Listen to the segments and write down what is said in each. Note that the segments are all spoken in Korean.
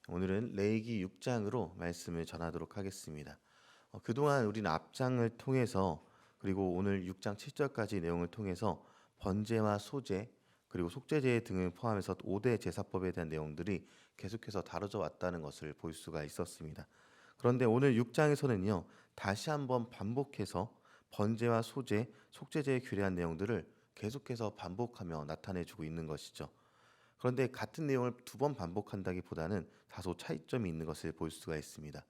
오늘은 레위기 6장으로 말씀을 전하도록 하겠습니다. 그동안 우리는 앞장을 통해서 그리고 오늘 6장 7절까지 내용을 통해서 번제와 소제 그리고 속죄제 등을 포함해서 5대 제사법에 대한 내용들이 계속해서 다뤄져 왔다는 것을 볼 수가 있었습니다. 그런데 오늘 6장에서는요. 다시 한번 반복해서 번제와 소제, 속죄제에 규례한 내용들을 계속해서 반복하며 나타내주고 있는 것이죠. 그런데 같은 내용을 두 번 반복한다기보다는 다소 차이점이 있는 것을 볼 수가 있습니다.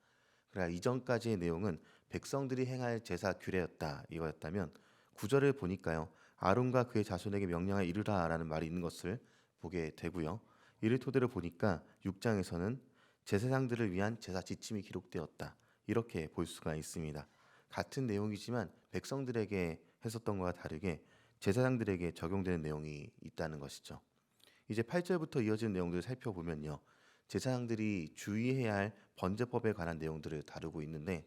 그러나 이전까지의 내용은 백성들이 행할 제사 규례였다 이거였다면 구절을 보니까요. 아론과 그의 자손에게 명령하여 이르라라는 말이 있는 것을 보게 되고요. 이를 토대로 보니까 6장에서는 제사장들을 위한 제사 지침이 기록되었다. 이렇게 볼 수가 있습니다. 같은 내용이지만 백성들에게 했었던 것과 다르게 제사장들에게 적용되는 내용이 있다는 것이죠. 이제 8절부터 이어지는 내용들을 살펴보면요. 제사장들이 주의해야 할 번제법에 관한 내용들을 다루고 있는데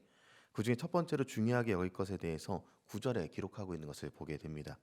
그중에 첫 번째로 중요하게 여길 것에 대해서 9절에 기록하고 있는 것을 보게 됩니다.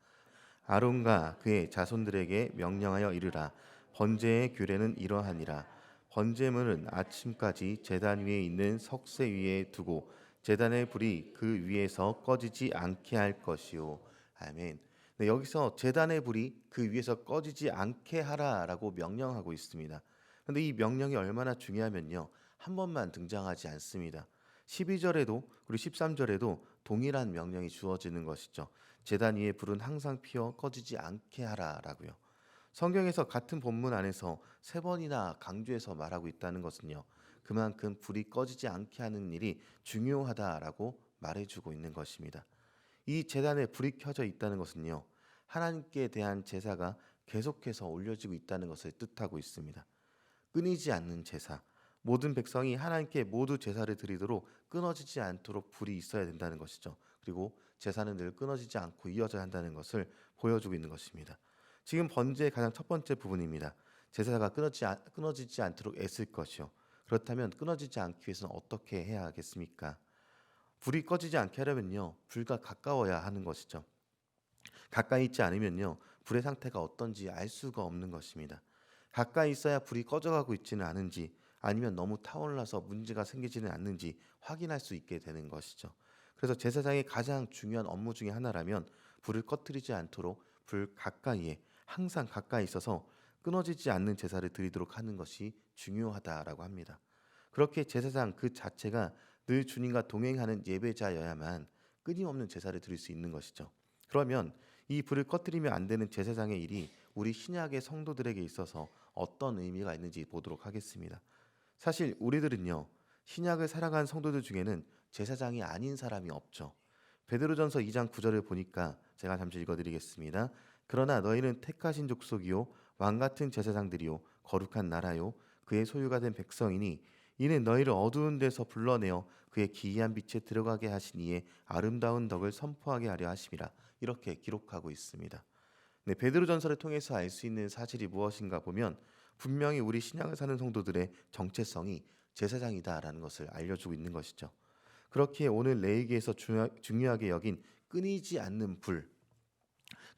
아론과 그의 자손들에게 명령하여 이르라. 번제의 규례는 이러하니라. 번제물은 아침까지 제단 위에 있는 석쇠 위에 두고 제단의 불이 그 위에서 꺼지지 않게 할 것이요. 아멘. 네, 여기서 제단의 불이 그 위에서 꺼지지 않게 하라라고 명령하고 있습니다. 그런데 이 명령이 얼마나 중요하면요. 한 번만 등장하지 않습니다. 12절에도 그리고 13절에도 동일한 명령이 주어지는 것이죠. 제단 위에 불은 항상 피어 꺼지지 않게 하라라고요. 성경에서 같은 본문 안에서 세 번이나 강조해서 말하고 있다는 것은요. 그만큼 불이 꺼지지 않게 하는 일이 중요하다라고 말해주고 있는 것입니다. 이 제단에 불이 켜져 있다는 것은요. 하나님께 대한 제사가 계속해서 올려지고 있다는 것을 뜻하고 있습니다. 끊이지 않는 제사. 모든 백성이 하나님께 모두 제사를 드리도록 끊어지지 않도록 불이 있어야 된다는 것이죠. 그리고 제사는 늘 끊어지지 않고 이어져야 한다는 것을 보여주고 있는 것입니다. 지금 번제의 가장 첫 번째 부분입니다. 제사가 끊어지지 않도록 애쓸 것이요. 그렇다면 끊어지지 않기 위해서는 어떻게 해야 하겠습니까? 불이 꺼지지 않게 하려면요. 불과 가까워야 하는 것이죠. 가까이 있지 않으면요. 불의 상태가 어떤지 알 수가 없는 것입니다. 가까이 있어야 불이 꺼져가고 있지는 않은지 아니면 너무 타올라서 문제가 생기지는 않는지 확인할 수 있게 되는 것이죠. 그래서 제사장의 가장 중요한 업무 중에 하나라면 불을 꺼뜨리지 않도록 불 가까이에 항상 가까이 있어서 끊어지지 않는 제사를 드리도록 하는 것이 중요하다라고 합니다. 그렇게 제사장 그 자체가 늘 주님과 동행하는 예배자여야만 끊임없는 제사를 드릴 수 있는 것이죠. 그러면 이 불을 꺼뜨리면 안 되는 제사장의 일이 우리 신약의 성도들에게 있어서 어떤 의미가 있는지 보도록 하겠습니다. 사실 우리들은요. 신약을 살아간 성도들 중에는 제사장이 아닌 사람이 없죠. 베드로전서 2장 9절을 보니까 제가 잠시 읽어드리겠습니다. 그러나 너희는 택하신 족속이요 왕 같은 제사장들이요 거룩한 나라요 그의 소유가 된 백성이니 이는 너희를 어두운 데서 불러내어 그의 기이한 빛에 들어가게 하신 이의 아름다운 덕을 선포하게 하려 하심이라. 이렇게 기록하고 있습니다. 네, 베드로전서를 통해서 알 수 있는 사실이 무엇인가 보면 분명히 우리 신약을 사는 성도들의 정체성이 제사장이다라는 것을 알려주고 있는 것이죠. 그렇기에 오늘 레위기에서 중요하게 여긴 끊이지 않는 불,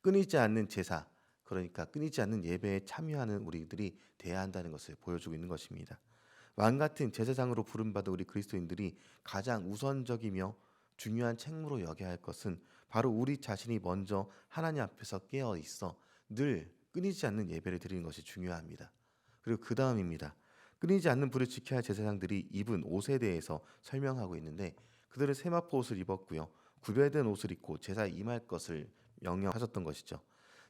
끊이지 않는 제사, 그러니까 끊이지 않는 예배에 참여하는 우리들이 돼야 한다는 것을 보여주고 있는 것입니다. 왕 같은 제사장으로 부름받은 우리 그리스도인들이 가장 우선적이며 중요한 책무로 여겨야 할 것은 바로 우리 자신이 먼저 하나님 앞에서 깨어 있어 늘 끊이지 않는 예배를 드리는 것이 중요합니다. 그리고 그 다음입니다. 끊이지 않는 불을 지켜야 할 제사장들이 입은 옷에 대해서 설명하고 있는데 그들은 세마포 옷을 입었고요. 구별된 옷을 입고 제사에 임할 것을 명령하셨던 것이죠.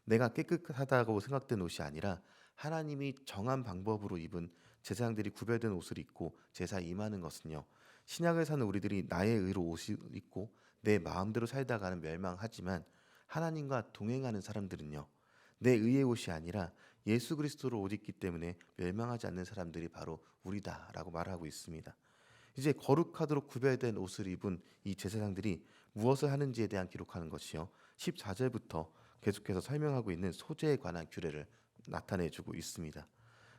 내가 깨끗하다고 생각된 옷이 아니라 하나님이 정한 방법으로 입은 제사장들이 구별된 옷을 입고 제사에 임하는 것은요. 신약을 사는 우리들이 나의 의로 옷을 입고 내 마음대로 살다가는 멸망하지만 하나님과 동행하는 사람들은요. 내 의의 옷이 아니라 예수 그리스도로 옷 입기 때문에 멸망하지 않는 사람들이 바로 우리다라고 말하고 있습니다. 이제 거룩하도록 구별된 옷을 입은 이 제사장들이 무엇을 하는지에 대한 기록하는 것이요. 14절부터 계속해서 설명하고 있는 소재에 관한 규례를 나타내주고 있습니다.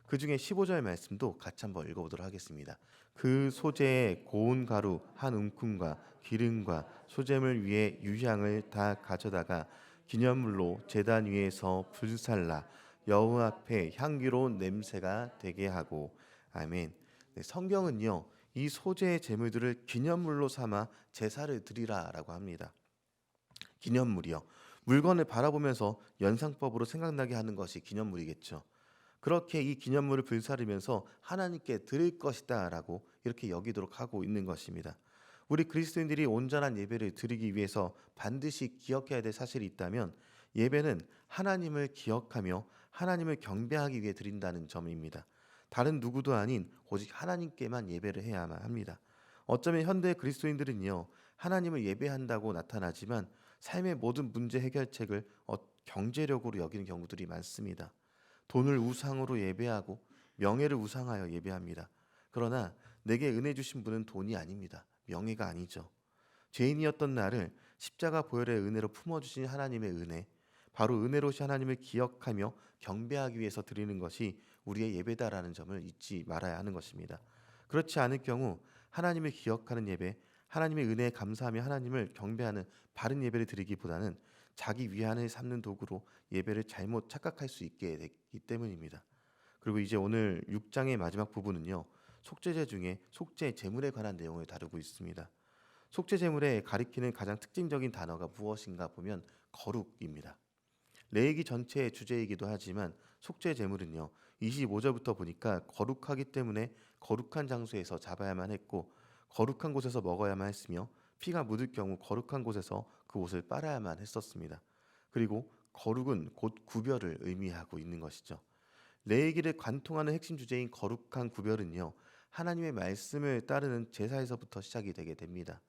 그 중에 15절 말씀도 같이 한번 읽어보도록 하겠습니다. 그 소재에 고운 가루 한 움큼과 기름과 소재물 위에 유향을 다 가져다가 기념물로 제단 위에서 불살라 여호와 앞에 향기로운 냄새가 되게 하고 아멘. 네, 성경은요, 이 소재의 제물들을 기념물로 삼아 제사를 드리라라고 합니다. 기념물이요. 물건을 바라보면서 연상법으로 생각나게 하는 것이 기념물이겠죠. 그렇게 이 기념물을 불사르면서 하나님께 드릴 것이다라고 이렇게 여기도록 하고 있는 것입니다. 우리 그리스도인들이 온전한 예배를 드리기 위해서 반드시 기억해야 될 사실이 있다면 예배는 하나님을 기억하며 하나님을 경배하기 위해 드린다는 점입니다. 다른 누구도 아닌 오직 하나님께만 예배를 해야만 합니다. 어쩌면 현대 그리스도인들은요, 하나님을 예배한다고 나타나지만 삶의 모든 문제 해결책을 경제력으로 여기는 경우들이 많습니다. 돈을 우상으로 예배하고 명예를 우상하여 예배합니다. 그러나 내게 은혜 주신 분은 돈이 아닙니다. 명예가 아니죠. 죄인이었던 나를 십자가 보혈의 은혜로 품어주신 하나님의 은혜, 바로 은혜로우신 하나님을 기억하며 경배하기 위해서 드리는 것이 우리의 예배다라는 점을 잊지 말아야 하는 것입니다. 그렇지 않을 경우 하나님을 기억하는 예배, 하나님의 은혜에 감사하며 하나님을 경배하는 바른 예배를 드리기보다는 자기 위안을 삼는 도구로 예배를 잘못 착각할 수 있게 되기 때문입니다. 그리고 이제 오늘 6장의 마지막 부분은요, 속죄제 중에 속죄 제물에 관한 내용을 다루고 있습니다. 속죄 제물에 가리키는 가장 특징적인 단어가 무엇인가 보면 거룩입니다. 레위기 전체의 주제이기도 하지만 속죄 제물은요, 25절부터 보니까 거룩하기 때문에 거룩한 장소에서 잡아야만 했고 거룩한 곳에서 먹어야만 했으며 피가 묻을 경우 거룩한 곳에서 그 옷을 빨아야만 했었습니다. 그리고 거룩은 곧 구별을 의미하고 있는 것이죠. 레위기를 관통하는 핵심 주제인 거룩한 구별은요, 하나님의 말씀을 따르는 제사에서부터 시작이 되게 됩니다.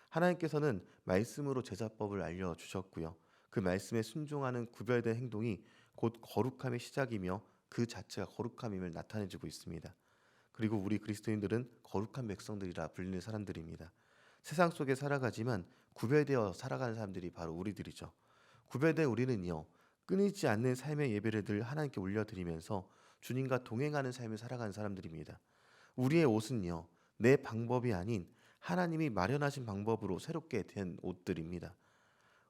하나님께서는 말씀으로 제사법을 알려주셨고요. 그 말씀에 순종하는 구별된 행동이 곧 거룩함의 시작이며 그 자체가 거룩함임을 나타내주고 있습니다. 그리고 우리 그리스도인들은 거룩한 백성들이라 불리는 사람들입니다. 세상 속에 살아가지만 구별되어 살아가는 사람들이 바로 우리들이죠. 구별된 우리는요, 끊이지 않는 삶의 예배를 늘 하나님께 올려드리면서 주님과 동행하는 삶을 살아가는 사람들입니다. 우리의 옷은요, 내 방법이 아닌 하나님이 마련하신 방법으로 새롭게 된 옷들입니다.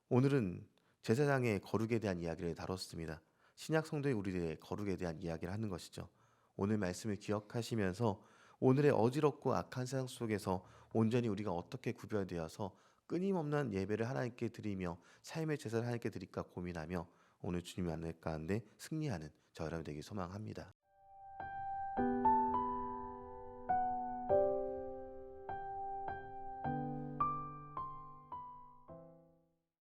오늘은 제사장의 거룩에 대한 이야기를 다뤘습니다. 신약 성도의 우리들의 거룩에 대한 이야기를 하는 것이죠. 오늘 말씀을 기억하시면서 오늘의 어지럽고 악한 세상 속에서 온전히 우리가 어떻게 구별되어서 끊임없는 예배를 하나님께 드리며 삶의 제사를 하나님께 드릴까 고민하며 오늘 주님의 안내 가운데 승리하는 저 여러분 되기 소망합니다.